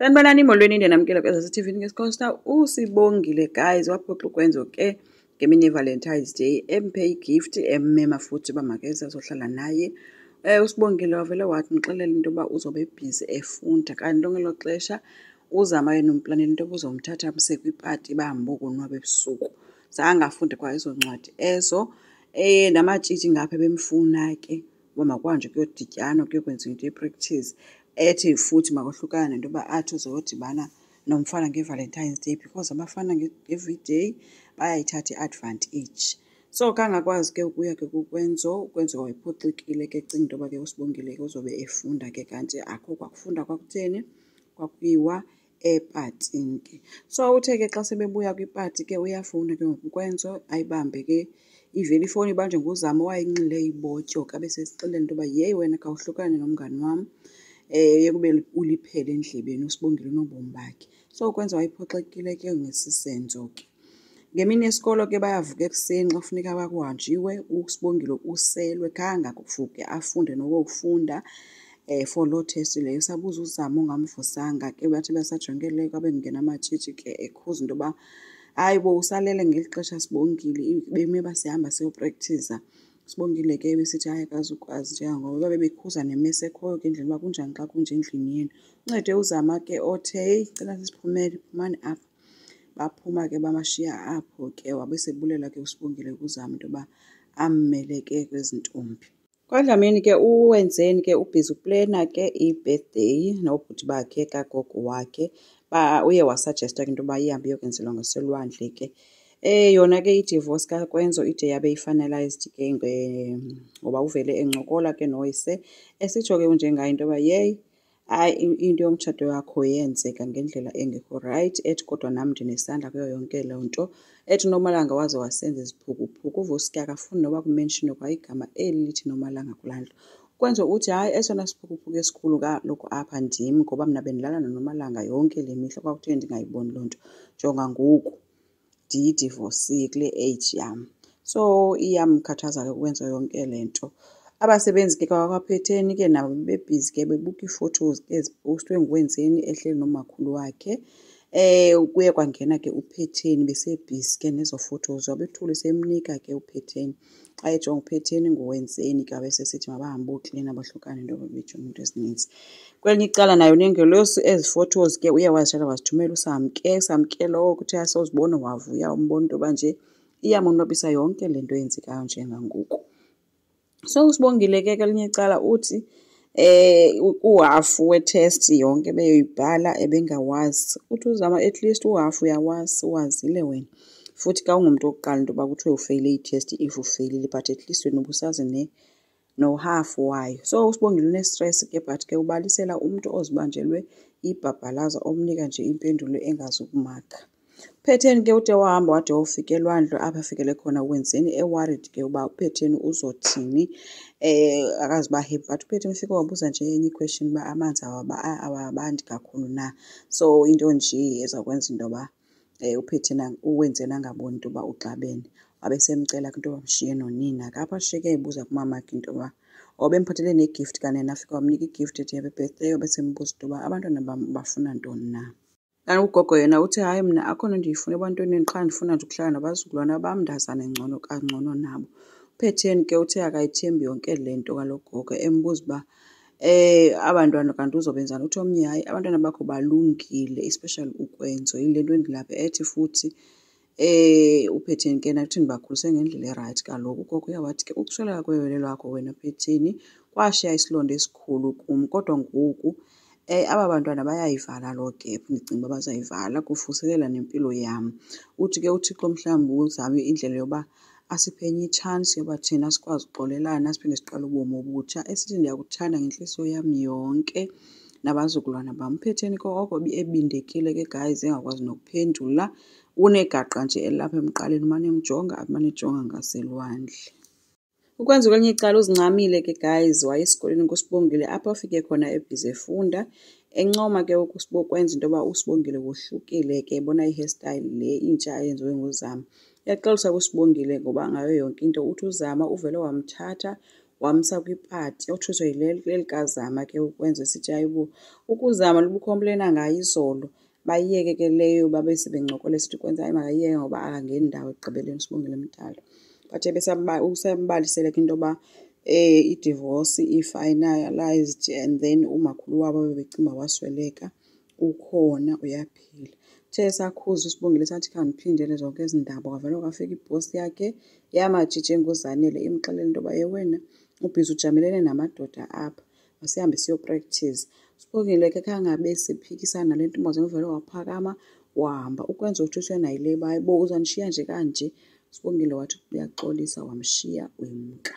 Sanibonani molweni namkela kweza TV ngesikhosta uSibongile guys waphoxa ukwenza ke ngemini Valentine's Day emphe igift emmema futhi bamakeza azohlala naye. uSibongile wavele wathi ngixelela into ba uzobe busy efunda kanti ngelo xesha uzama yena umplanela into obuzomthatha amse kwiparty bahambuko nwabe ebusuku. Zange afunde kwa izo ncwadi ezo namatshitshi ngapha bemfuna ke boma kwanje kuyodityana kuyokwenza into ye-practice. Ethi futhi makohlukana into ba athi uzodibana nomfana ngeValentine's Day because abafana every day bayayithatha iadvantage. So kangakwazi ke ukuya ke kukwenzo wayephoxekile ke cinga into ba ke uSibongile ke uzobe efunda ke kanti akho kwakufunda kwakutheni kwakuyiwa epatini ke. So uthe ke xa sebebuya kwiparty ke uyafuna ke ngokwenzo ayibambe ke ivele ifoni ibanje nguzama wayinxile ibotyo kabe sesixelela into ba yeyi wena khawuhlukane nomngani wami. Yekube uliphele endlebeni uSibongile nobomi bakhe. So kwenza wayiphoxekile ke ngesisenzo ke. Ngemini yesikolo ke bayavuka ekuseni xa kufuneka bakuhanjiwe uSibongile uselwe khanga kuvuke afunde nokufunda for lo test leyo sabuza uzama ongamvusanga ke bathi basajongele kwabe ngena amatshitshi ke ekhuza into ba hayibo usalele ngelixesha Sibongile beme basihamba seyopractice. Sibongile ke besithi hayi akazukwazi njengoba babe bekhuza nemese ekhoyo ke endlini kunjani xa kunje endlini yenu. Uncede uzama ke othe cela sisiphumele phumani apha. Baphuma ke bamashiya apho ke wabesebulela ke uSibongile kuzama into ba ammele ke kwezintombi. KwaDlamini ke uwenzeni ke ubhizi uplana ke i-birthday nobhuti bakhe kagogo wakhe uye wasuggesta into ba ihambe yokwenzelwa ngaselwandle ke. Yona ke i-divorce kakwenzo ide yabe ifinalized ke ngoba uvele encokola ke noyise esitsho ke njengayo into ba yeyi hayi into yomtshato wakho yenzeka ngendlela engekho right ethi kodwa nami ndinesandla kuyo yonke le nto ethi Nomalanga waze wasenza iziphukuphuku uVusi akafuni noba kumention kwa igama eli lithi Nomalanga kulandlo kwenza ukuthi hayi esona siphukuphuku esikhulu lokho apha ndim ngoba mina bendilala noNomalanga yonke le mihla kwakutheni ndingayiboni loo nto jonga ngoku ndiyidivorce kule age yam. So iyamkhathaza ke ukwenza yonke lento. Abasebenzi ke kwaPhetheni ke nabo bebhizi ke bebuka iifotos ezipostwe nguwenzeni ehleli nomakhulu wakhe. Kuye kwangena ke uPhetheni besebhizi ke nezo photos wabethule semnika ke uPhetheni. Xa ejonga uPhetheni nguwenzeni ke abesesithi mabahambe uklina abahlukane into bejonga into ezininzi. Kwelinye icala nayo nengelosi ezi photos ke uye wazithatha wazithumela uSamke lowo kuthi asozibona wavuya umbona into banje iyamonwabisa yonke lento yenzekayo njengangoku. So uSibongile ke kwelinye icala uthi uhafu wetest yonke beyoyibhala ebengawazi uthi uzama at least uhafu uwazile wena futhi ka ungumuntu oqala into ba kuthiwe ufeyile itest if ufeyilile but at least wena ubusazi no half wayo. So uSibongile une-stress ke but ke ubalisela umuntu ozibanjelwe ibhabhalaza omnika nje impendulo engazukumaka. uPhetheni ke ude wahamba wade wofika elwandle apha afikele khona wenzeni eworried ke uba uPhetheni uzothini akazi ba happy but uPhetheni ufike wabuza nje enye question ba amanzi awabandi kakhulu na. So into nje ezakwenza into ba uPhetheni uwenzeni angaboni into ba uxabene wabesemcela into bamshiye nonina kapha sheke ebuza kumamakhe into ba obemphathele negift kanena afika wamnika igift ethi happy birthday obesembuza into ba abantwana bafuna ntoni na. Kanti ugogo yena uthi hayi mina akhona ndiyifuna ebantwaneni qha ndifuna nje ukuhlala nabazukulwana bam ndazana ngcono kangcono nabo. uPhetheni ke uthe akayithembi yonke lento kalogogo embuza ba abantwana kanti uzobenzana uthi omnye hayi abantwana bakho balungile especially ukwenzo yilento endilapha ethi futhi uPhetheni ke nathi ndibakhulise ngendlela eright kaloku ugogo uyawathi ke ukusweleka kwewele lwakho wena Phetheni kwashiya isilonda esikhulu kum kodwa ngoku aba bantwana bayayivala lo gap ndicinga bazayivala kufuselela nempilo yam. Uthi ke uThixo mhlawumbi uzame indlela yoba asiphenye i-chance yoba thina sikwazi uxolelana siphinde siqale ubomi obutsha esithi ndiyakuthanda ngenhliziyo yami yonke nabazukulwana bam. uPhetheni ke oko ebindekile ke guys engakwazi nokuphendula unegaqa nje elapha emqaleni umane emjonga amane ejonga ngaselwandle. Ukwenza kwelinye icala uzincamile ke guys wayesikoleni kuSibongile apho afike khona ebhizi efunda encoma ke ukwenza into ba uSibongile wohlukile ke bona i-hairstyle le intsha ayenziwe nguzama. Yaxolisa kuSibongile ngoba ngayo yonke into uthi uzama uvele wamthatha wamsa kwipati othuthwe yileli kazama ke ukwenza sithi hayibo ukuzama lubukhomplena ngayo izolo bayiyeke ke leyo babe sebencokola sithi kwenza hayi makayiyeke ngoba akangeni ndawo ekugqibeleni uSibongile Mdala. Bathe usembalisele ke into yoba i-divorce i-finalized and then umakhulu wabo bebecimba wasweleka ukhona uyaphila. Uthe sakhuza uSibongile sathi khandiphindele zonke ezi ndaba kwavele kwafika ibhosi yakhe yamatshitshe enguzanele imxelela into yoba wena ubhizi ujamelene namadoda apha masihambe siyopractice. uSibongile ke khangabe siphikisana nale ntombazane uvele waphakama wahamba ukwenza uthuswe nayo le bayibo uzanishiya nje kanje. uSibongile wathi uyaxolisa wamshiya wemka.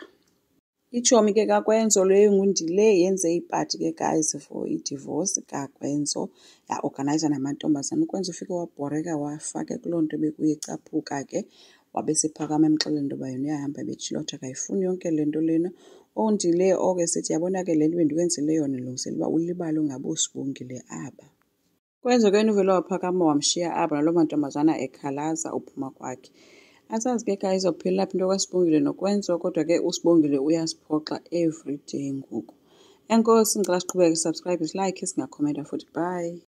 Iitshomi ke kaKwenzo leyo ngundile yenze ipati ke guys for i-divorce kaKwenzo ya-organizer namantombazane. uKwenzo ufike wabhoreka wafake kuloo nto bekuye icaphuka ke wabe sephakama emxelela into yoba yena uyahamba betshilotha akayifuni yonke le nto lena. Ondile oke sithi yabona ke le nto bendikwenzele yona ilungisela uba ulibale ungabe uSibongile aba. uKwenzo ke uvele waphakama wamshiya aba naloo mantombazana ekhalaza uphuma kwakhe. Asazi ke guys izophelela phi into kaSibongile noKwenzo kodwa ke uSibongile uyasiphoxa everyday ngoku. Enkosi ngicela siqhubeke subscribe, like, singakhomenta futhi bye.